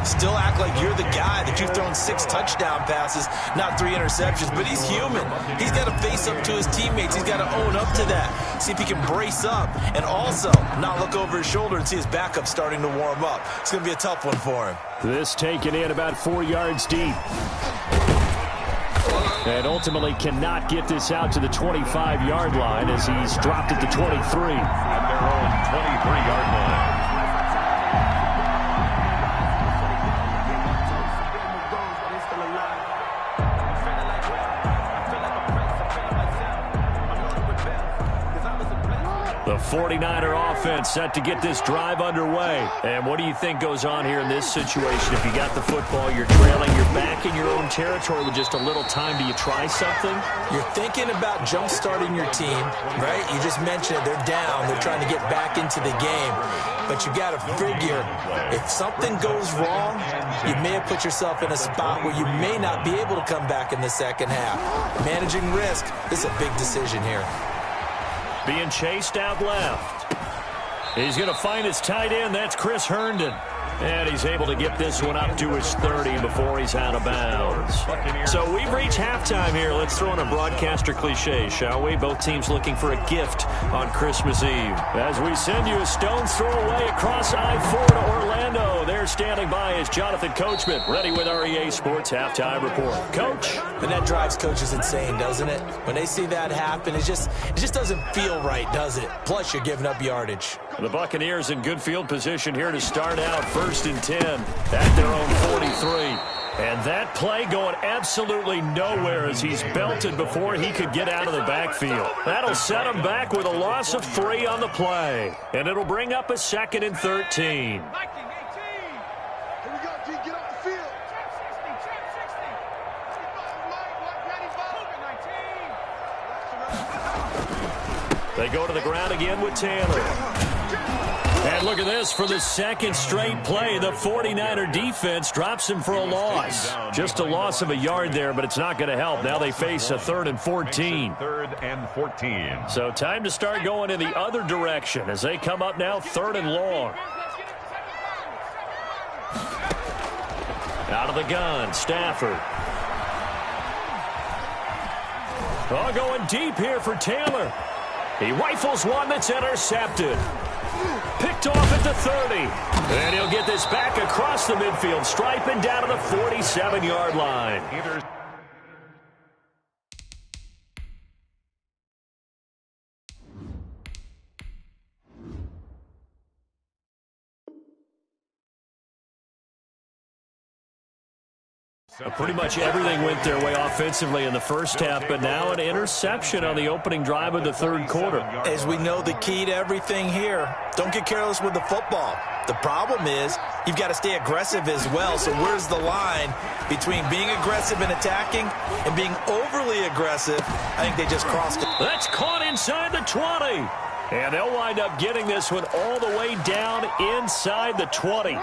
Still act like you're the guy, that you've thrown 6 touchdown passes, not 3 interceptions. But he's human. He's got to face up to his teammates. He's got to own up to that. See if he can brace up and also not look over his shoulder and see his backup starting to warm up. It's going to be a tough one for him. This taken in about 4 yards deep. And ultimately cannot get this out to the 25-yard line as he's dropped at the 23. At their own 23-yard line. The 49er offense set to get this drive underway. And what do you think goes on here in this situation? If you got the football, you're trailing, you're back in your own territory with just a little time. Do you try something? You're thinking about jump-starting your team, right? You just mentioned it. They're down. They're trying to get back into the game. But you got to figure, if something goes wrong, you may have put yourself in a spot where you may not be able to come back in the second half. Managing risk, this is a big decision here. Being chased out left. He's going to find his tight end. That's Chris Herndon. And he's able to get this one up to his 30 before he's out of bounds. So we've reached halftime here. Let's throw in a broadcaster cliche, shall we? Both teams looking for a gift on Christmas Eve. As we send you a stone's throw away across I-4 to Orlando. There standing by is Jonathan Coachman, ready with our EA Sports Halftime Report. Coach? And that drives coaches insane, doesn't it? When they see that happen, it just doesn't feel right, does it? Plus, you're giving up yardage. The Buccaneers in good field position here to start out 1st and 10 at their own 43. And that play going absolutely nowhere as he's belted before he could get out of the backfield. That'll set him back with a loss of 3 on the play. And it'll bring up a 2nd and 13. They go to the ground again with Taylor. And look at this, for the 2nd straight play, the 49er defense drops him for a loss. Just a loss of a yard there, but it's not going to help. Now they face a 3rd and 14. 3rd and 14. So time to start going in the other direction as they come up now 3rd and long. Out of the gun, Stafford. Oh, going deep here for Taylor. He rifles one that's intercepted. Picked off at the 30. And he'll get this back across the midfield stripe and down to the 47-yard line. Pretty much everything went their way offensively in the first half, but now an interception on the opening drive of the 3rd quarter. As we know, the key to everything here, don't get careless with the football. The problem is you've got to stay aggressive as well. So where's the line between being aggressive and attacking and being overly aggressive? I think they just crossed it. That's caught inside the 20. And they'll wind up getting this one all the way down inside the 20.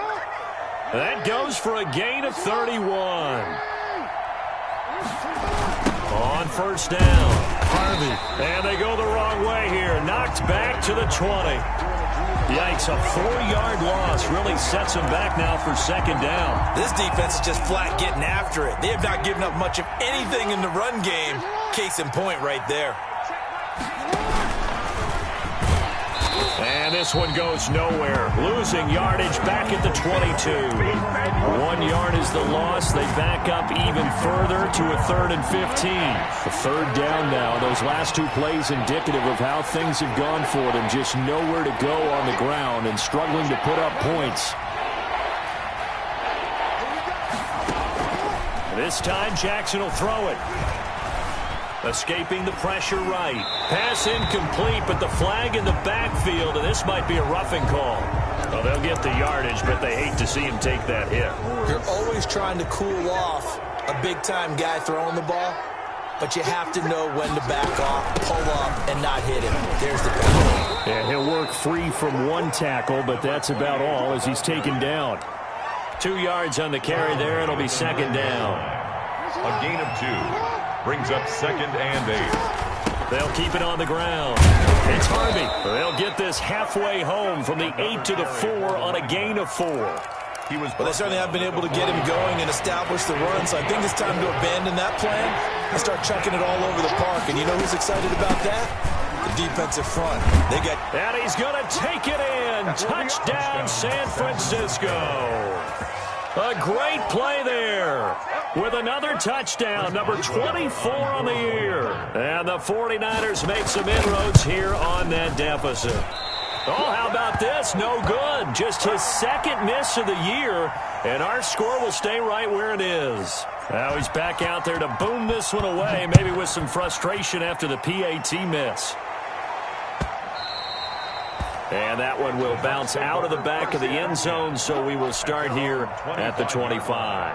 That goes for a gain of 31. On 1st down, Harvey. And they go the wrong way here. Knocked back to the 20. Yikes, a 4-yard loss really sets them back now for 2nd down. This defense is just flat getting after it. They have not given up much of anything in the run game. Case in point right there. And this one goes nowhere. Losing yardage back at the 22. 1 yard is the loss. They back up even further to a 3rd and 15. The 3rd down now. Those last 2 plays indicative of how things have gone for them. Just nowhere to go on the ground and struggling to put up points. This time Jackson will throw it. Escaping the pressure right. Pass incomplete, but the flag in the backfield, and this might be a roughing call. Well, they'll get the yardage, but they hate to see him take that hit. You're always trying to cool off a big-time guy throwing the ball, but you have to know when to back off, pull up, and not hit him. There's the penalty. Yeah, he'll work free from 1 tackle, but that's about all as he's taken down. 2 yards on the carry there. It'll be 2nd down. A gain of 2. Brings up 2nd and 8. They'll keep it on the ground. It's Harvey. They'll get this halfway home from the 8 to the 4 on a gain of 4. Well, they certainly have been able to get him going and establish the run, so I think it's time to abandon that plan and start chucking it all over the park. And you know who's excited about that? The defensive front. And he's going to take it in. Touchdown, San Francisco. A great play there with another touchdown, number 24 on the year. And the 49ers make some inroads here on that deficit. Oh, how about this? No good. Just his second miss of the year, and our score will stay right where it is. Now he's back out there to boom this one away, maybe with some frustration after the PAT miss. And that one will bounce out of the back of the end zone, so we will start here at the 25.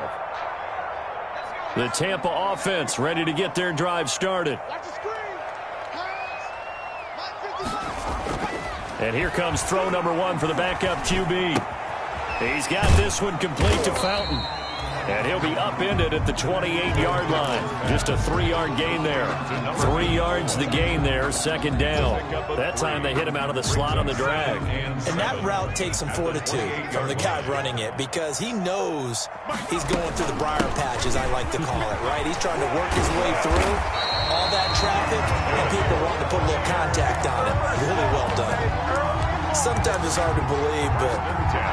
The Tampa offense ready to get their drive started. And here comes throw number 1 for the backup QB. He's got this one complete to Fountain. And he'll be upended at the 28-yard line. Just a 3-yard gain there. 3 yards the gain there, second down. That time they hit him out of the slot on the drag. And that route takes some fortitude from the guy running it because he knows he's going through the briar patch, as I like to call it, right? He's trying to work his way through all that traffic, and people want to put a little contact on it. Really well done. Sometimes it's hard to believe, but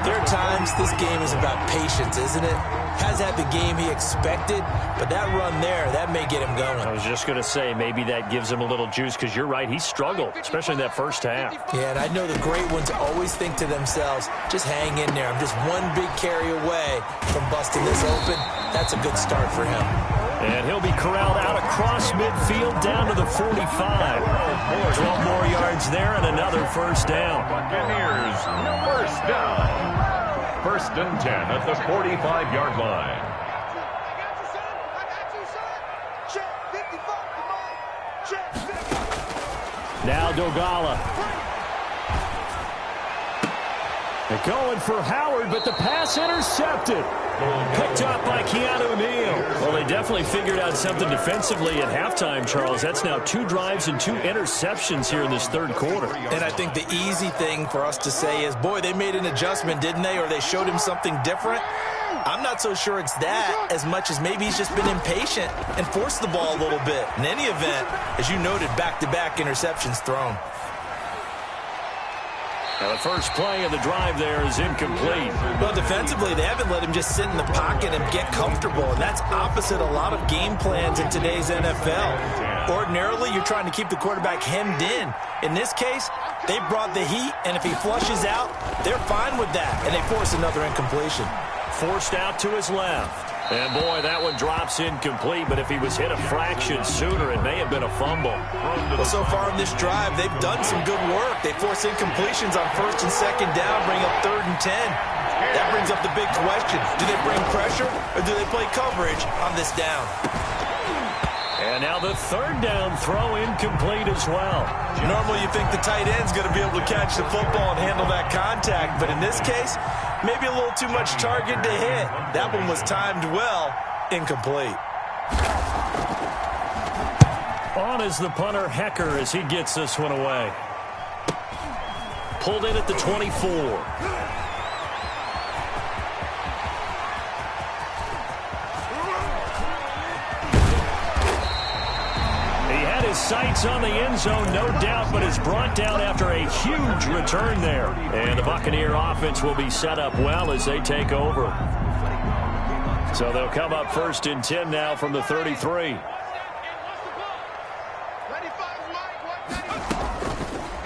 there are times this game is about patience, isn't it? Has had the game he expected, but that run there, that may get him going. I was just going to say, maybe that gives him a little juice, because you're right, he struggled, especially in that first half. Yeah, and I know the great ones always think to themselves, just hang in there. I'm just one big carry away from busting this open. That's a good start for him. And he'll be corralled out across midfield down to the 45. 12 more yards there and another first down. Buccaneers, first down. First and 10 at the 45-yard line. Now Dogala. They're going for Howard, but the pass intercepted. Picked up by Keanu Neal. Well, they definitely figured out something defensively at halftime, Charles. That's now 2 drives and 2 interceptions here in this third quarter. And I think the easy thing for us to say is, boy, they made an adjustment, didn't they? Or they showed him something different. I'm not so sure it's that as much as maybe he's just been impatient and forced the ball a little bit. In any event, as you noted, back-to-back interceptions thrown. Now the first play of the drive there is incomplete. Well, defensively, they haven't let him just sit in the pocket and get comfortable, and that's opposite a lot of game plans in today's NFL. Ordinarily, you're trying to keep the quarterback hemmed in. In this case, they brought the heat, and if he flushes out, they're fine with that, and they force another incompletion. Forced out to his left. And, boy, that one drops incomplete, but if he was hit a fraction sooner, it may have been a fumble. Well, so far in this drive, they've done some good work. They force incompletions on first and second down, bring up 3rd and 10. That brings up the big question. Do they bring pressure, or do they play coverage on this down? And now the 3rd down throw incomplete as well. Normally you think the tight end's going to be able to catch the football and handle that contact, but in this case, maybe a little too much target to hit. That one was timed well, incomplete. On is the punter, Hecker, as he gets this one away. Pulled in at the 24. Sights on the end zone, no doubt, but is brought down after a huge return there. And the Buccaneer offense will be set up well as they take over. So they'll come up 1st and 10 now from the 33.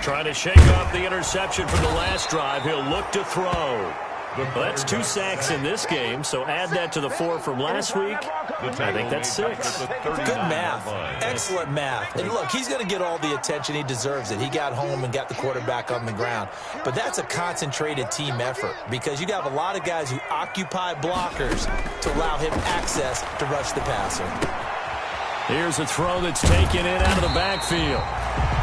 Trying to shake off the interception from the last drive. He'll look to throw. Well, that's 2 sacks in this game, so add that to the 4 from last week. I think that's 6. Good math. Excellent math. And look, he's going to get all the attention. He deserves it. He got home and got the quarterback on the ground. But that's a concentrated team effort because you have a lot of guys who occupy blockers to allow him access to rush the passer. Here's a throw that's taken in out of the backfield.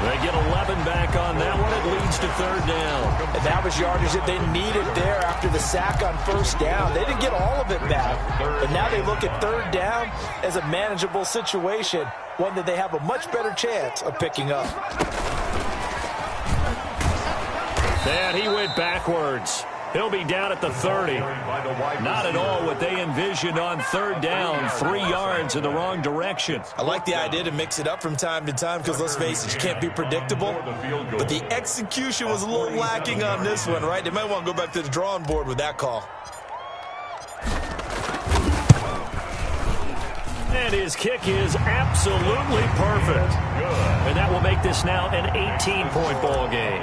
They get 11 back on that one. It leads to 3rd down. And that was yardage that they needed there after the sack on 1st down. They didn't get all of it back, but now they look at 3rd down as a manageable situation, one that they have a much better chance of picking up. And he went backwards. He'll be down at the 30. Not at all what they envisioned on third down. 3 yards in the wrong direction. I like the idea to mix it up from time to time because, let's face it, you can't be predictable. But the execution was a little lacking on this one, right? They might want to go back to the drawing board with that call. And his kick is absolutely perfect. And that will make this now an 18-point ball game.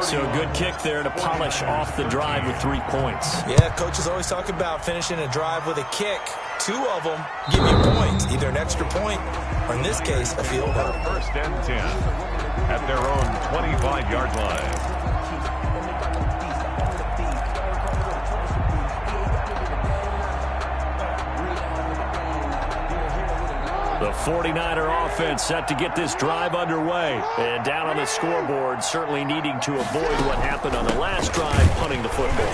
So a good kick there to polish off the drive with 3 points. Yeah, coaches always talk about finishing a drive with a kick. 2 of them give you points, either an extra point or, in this case, a field goal. First and 10 at their own 25-yard line. The 49er offense set to get this drive underway. And down on the scoreboard, certainly needing to avoid what happened on the last drive, punting the football.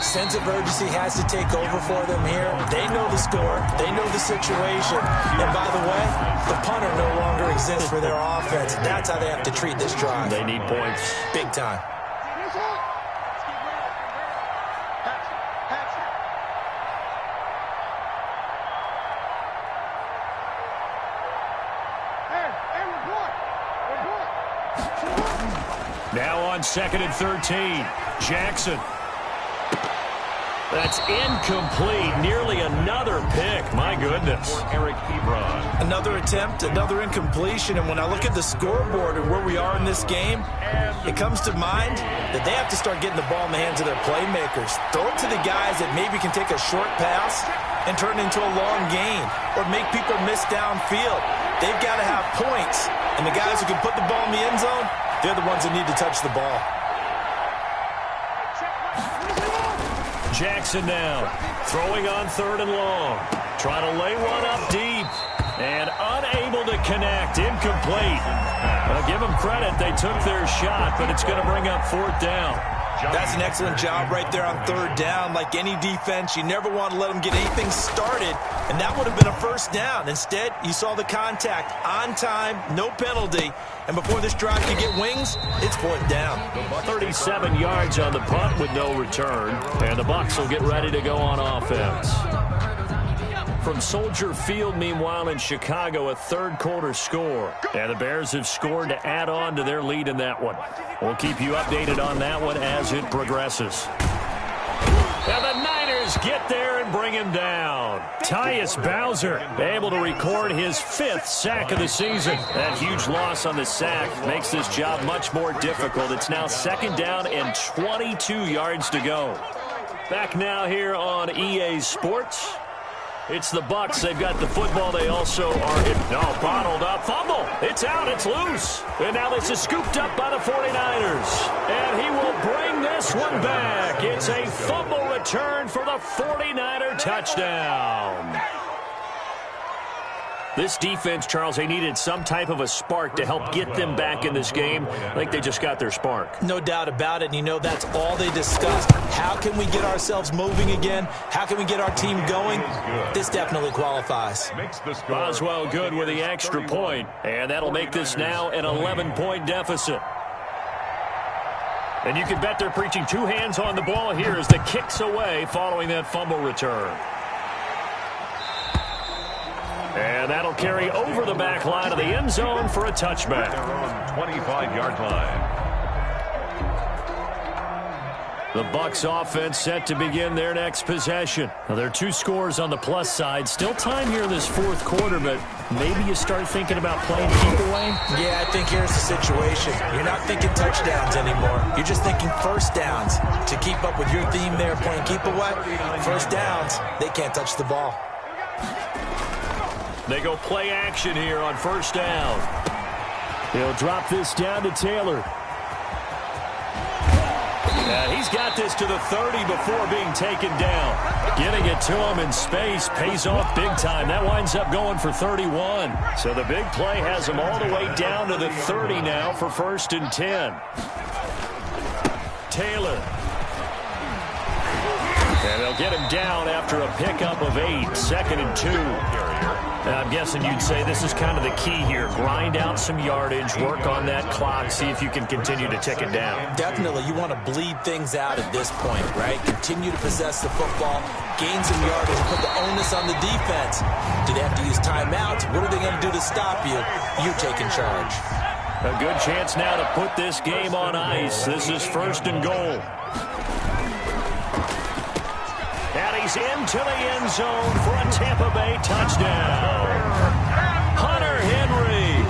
Sense of urgency has to take over for them here. They know the score. They know the situation. And by the way, the punter no longer exists for their offense. That's how they have to treat this drive. They need points. Big time. Now on 2nd and 13, Jackson. That's incomplete. Nearly another pick. My goodness. Another attempt, another incompletion. And when I look at the scoreboard and where we are in this game, it comes to mind that they have to start getting the ball in the hands of their playmakers. Throw it to the guys that maybe can take a short pass and turn it into a long gain or make people miss downfield. They've got to have points. And the guys who can put the ball in the end zone, they're the ones that need to touch the ball. Jackson now, throwing on 3rd and long. Trying to lay one up deep. And unable to connect. Incomplete. I'll give them credit. They took their shot, but it's going to bring up 4th down. That's an excellent job right there on 3rd down. Like any defense, you never want to let them get anything started, and that would have been a 1st down. Instead, you saw the contact on time, no penalty, and before this drive could get wings, it's 4th down. 37 yards on the punt with no return, and the Bucs will get ready to go on offense. From Soldier Field, meanwhile, in Chicago, a 3rd quarter score. And the Bears have scored to add on to their lead in that one. We'll keep you updated on that one as it progresses. And the Niners get there and bring him down. Tyus Bowser able to record his 5th sack of the season. That huge loss on the sack makes this job much more difficult. It's now 2nd down and 22 yards to go. Back now here on EA Sports. It's the Bucs. They've got the football. They also are bottled up. Fumble. It's out. It's loose. And now this is scooped up by the 49ers. And he will bring this one back. It's a fumble return for the 49er touchdown. This defense, Charles, they needed some type of a spark to help get them back in this game. I think they just got their spark. No doubt about it, and you know that's all they discussed. How can we get ourselves moving again? How can we get our team going? This definitely qualifies. Boswell good with the extra point, and that'll make this now an 11-point deficit. And you can bet they're preaching 2 hands on the ball here as the kick's away following that fumble return. And that'll carry over the back line of the end zone for a touchback. 25-yard line. The Bucs offense set to begin their next possession. Now, there are 2 scores on the plus side. Still time here in this 4th quarter, but maybe you start thinking about playing keep away? Yeah, I think here's the situation. You're not thinking touchdowns anymore. You're just thinking 1st downs. To keep up with your theme there, playing keep away, 1st downs, they can't touch the ball. They go play action here on 1st down. They'll drop this down to Taylor. And he's got this to the 30 before being taken down. Getting it to him in space pays off big time. That winds up going for 31. So the big play has him all the way down to the 30 now for 1st and 10. Taylor. And they'll get him down after a pickup of 8, 2nd and 2. I'm guessing you'd say this is kind of the key here. Grind out some yardage, work on that clock, see if you can continue to tick it down. Definitely. You want to bleed things out at this point, right? Continue to possess the football, gain some yardage, and put the onus on the defense. Do they have to use timeouts? What are they going to do to stop you? You're taking charge. A good chance now to put this game on ice. This is 1st and goal. And he's into the end zone for a Tampa Bay touchdown. Hunter Henry,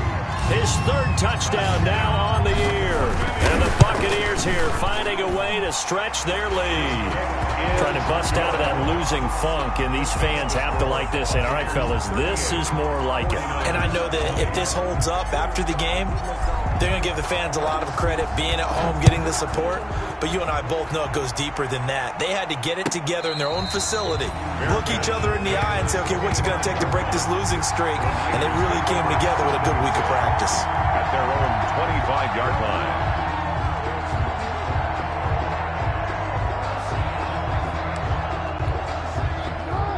his 3rd touchdown now on the year. And the Buccaneers here finding a way to stretch their lead. Trying to bust out of that losing funk, and these fans have to like this. And all right, fellas, this is more like it. And I know that if this holds up after the game, they're going to give the fans a lot of credit, being at home, getting the support. But you and I both know it goes deeper than that. They had to get it together in their own facility, look each other in the eye and say, okay, what's it going to take to break this losing streak? And they really came together with a good week of practice. At their own 25-yard line.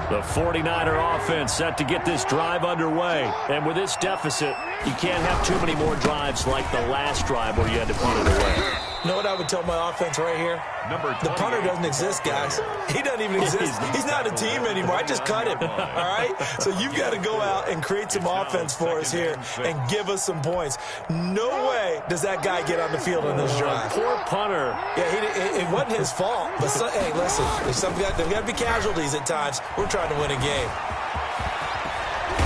The 49er offense set to get this drive underway. And with this deficit, you can't have too many more drives like the last drive where you had to punt it away. You know what I would tell my offense right here? The punter doesn't exist, guys. He doesn't even exist. He's not a team anymore. I just cut him, all right? So you've got to go out and create some offense for us here and give us some points. No way does that guy get on the field on this drive. Poor punter. Yeah, it wasn't his fault. But, hey, listen, there's got to be casualties at times. We're trying to win a game.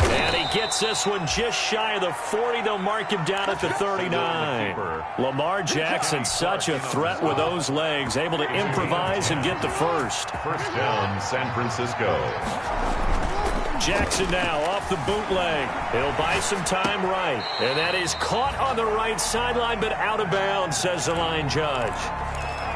And he gets this one just shy of the 40. They'll mark him down at the 39. Lamar Jackson, such a threat with those legs, able to improvise and get the first. First down, San Francisco. Jackson now off the bootleg. He'll buy some time right. And that is caught on the right sideline, but out of bounds, says the line judge.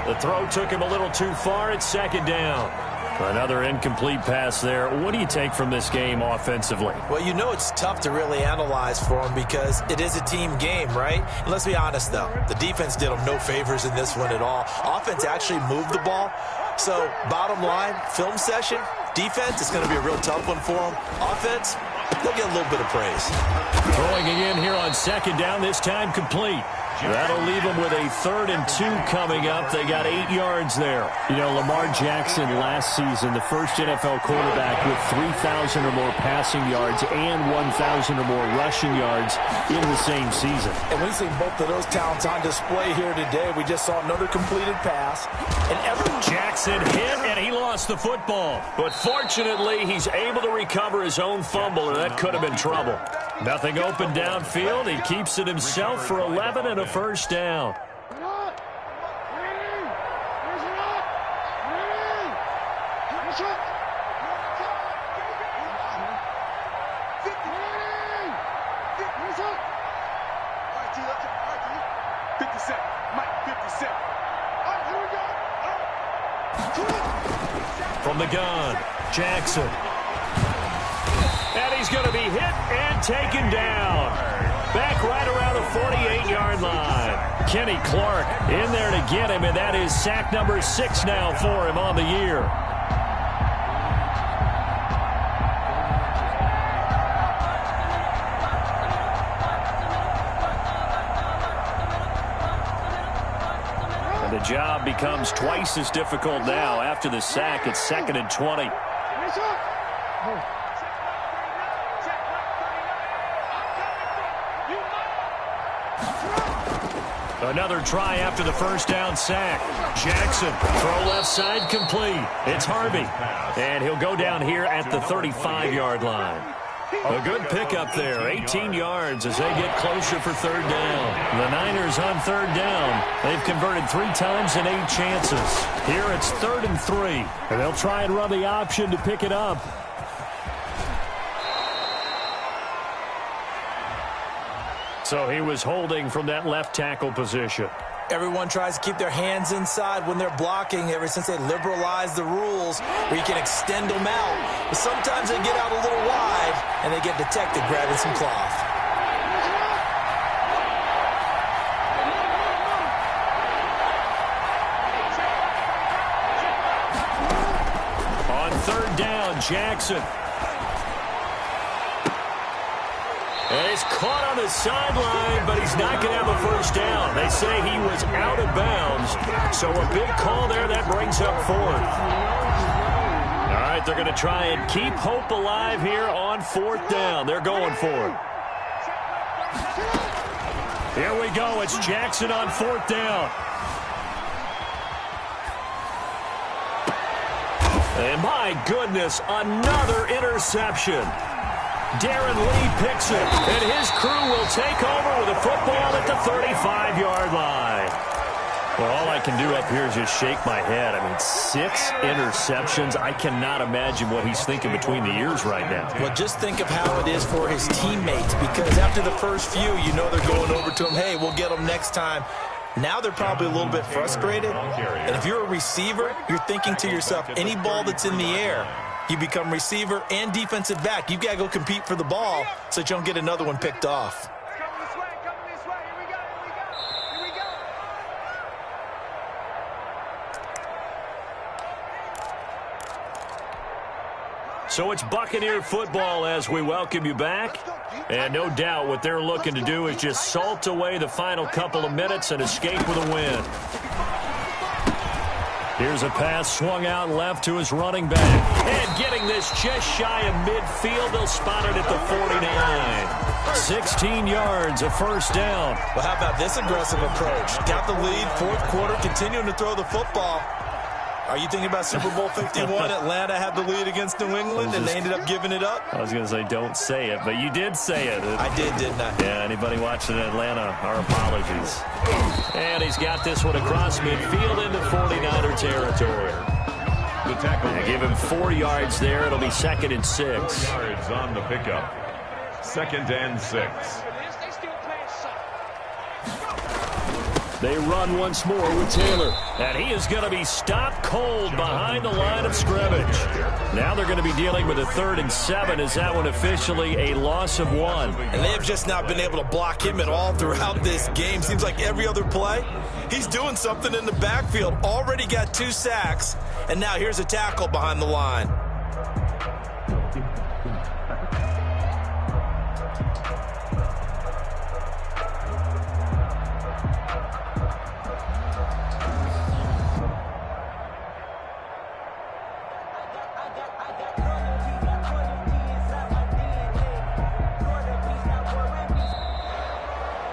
The throw took him a little too far. It's 2nd down. Another incomplete pass there. What do you take from this game offensively? Well, you know it's tough to really analyze for them because it is a team game, right? And let's be honest, though. The defense did them no favors in this one at all. Offense actually moved the ball. So, bottom line, film session, defense, it's going to be a real tough one for them. Offense, they'll get a little bit of praise. Throwing again here on 2nd down, this time complete. That'll leave them with a 3rd and 2 coming up. They got 8 yards there. You know, Lamar Jackson last season, the first NFL quarterback with 3,000 or more passing yards and 1,000 or more rushing yards in the same season. And we see both of those talents on display here today. We just saw another completed pass. And Jackson hit, and he lost the football. But fortunately, he's able to recover his own fumble, or that could have been trouble. Nothing open downfield. He keeps it himself for 11 and a first down. From the gun, Jackson. And he's going to be hit and taken down. Back right around the 48-yard line. Kenny Clark in there to get him, and that is sack number 6 now for him on the year. And the job becomes twice as difficult now after the sack. It's 2nd and 20. Another try after the first down sack. Jackson, throw left side complete. It's Harvey. And he'll go down here at the 35-yard line. A good pickup there, 18 yards as they get closer for 3rd down. The Niners on 3rd down. They've converted 3 times in 8 chances. Here it's 3rd and 3. And they'll try and run the option to pick it up. So he was holding from that left tackle position. Everyone tries to keep their hands inside when they're blocking ever since they liberalized the rules where you can extend them out. But sometimes they get out a little wide and they get detected grabbing some cloth. down, Jackson. And he's caught on the sideline, but he's not going to have a first down. They say he was out of bounds, so a big call there. That brings up fourth. All right, they're going to try and keep hope alive here on fourth down. They're going for it. Here we go. It's Jackson on fourth down. And my goodness, another interception. Darren Lee picks it, and his crew will take over with a football at the 35-yard line. Well, all I can do up here is just shake my head. I mean, 6 interceptions. I cannot imagine what he's thinking between the ears right now. Well, just think of how it is for his teammates, because after the first few, you know they're going over to him, hey, we'll get them next time. Now they're probably a little bit frustrated. And if you're a receiver, you're thinking to yourself, any ball that's in the air, you become receiver and defensive back. You've got to go compete for the ball so that you don't get another one picked off. So it's Buccaneer football as we welcome you back. And no doubt what they're looking to do is just salt away the final couple of minutes and escape with a win. Here's a pass swung out left to his running back. And getting this just shy of midfield, they'll spot it at the 49. 16 yards, a first down. Well, how about this aggressive approach? Got the lead, fourth quarter, continuing to throw the football. Are you thinking about Super Bowl 51? Atlanta had the lead against New England, and they ended up giving it up? I was going to say, don't say it, but you did say it. I did, didn't I? Yeah, anybody watching Atlanta, our apologies. And he's got this one across midfield into 49er territory. The tackle. They give him 4 yards there. It'll be 2nd and 6. 4 yards on the pickup. 2nd and 6. They run once more with Taylor. And he is going to be stopped cold behind the line of scrimmage. Now they're going to be dealing with a 3rd and 7. Is that one officially a loss of 1? And they have just not been able to block him at all throughout this game. Seems like every other play, he's doing something in the backfield. Already got 2 sacks, and now here's a tackle behind the line.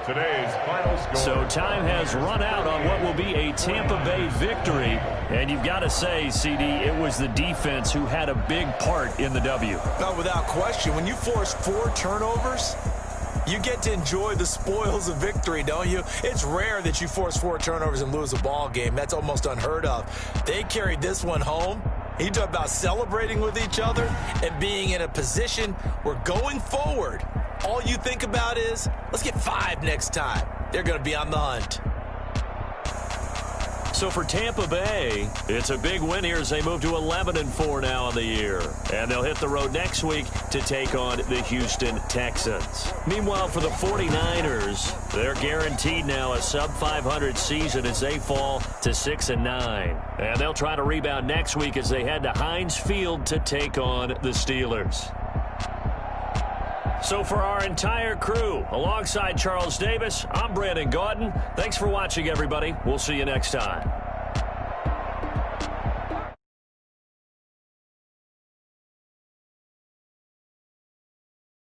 Today's final score. So time has run out on what will be a Tampa Bay victory. And you've got to say, CD, it was the defense who had a big part in the W. No, without question. When you force 4 turnovers, you get to enjoy the spoils of victory, don't you? It's rare that you force 4 turnovers and lose a ball game. That's almost unheard of. They carried this one home. You talk about celebrating with each other and being in a position where going forward, all you think about is, let's get 5 next time. They're going to be on the hunt. So for Tampa Bay, it's a big win here as they move to 11-4 now on the year. And they'll hit the road next week to take on the Houston Texans. Meanwhile, for the 49ers, they're guaranteed now a sub-500 season as they fall to 6-9. And they'll try to rebound next week as they head to Heinz Field to take on the Steelers. So for our entire crew, alongside Charles Davis, I'm Brandon Gaudin. Thanks for watching, everybody. We'll see you next time.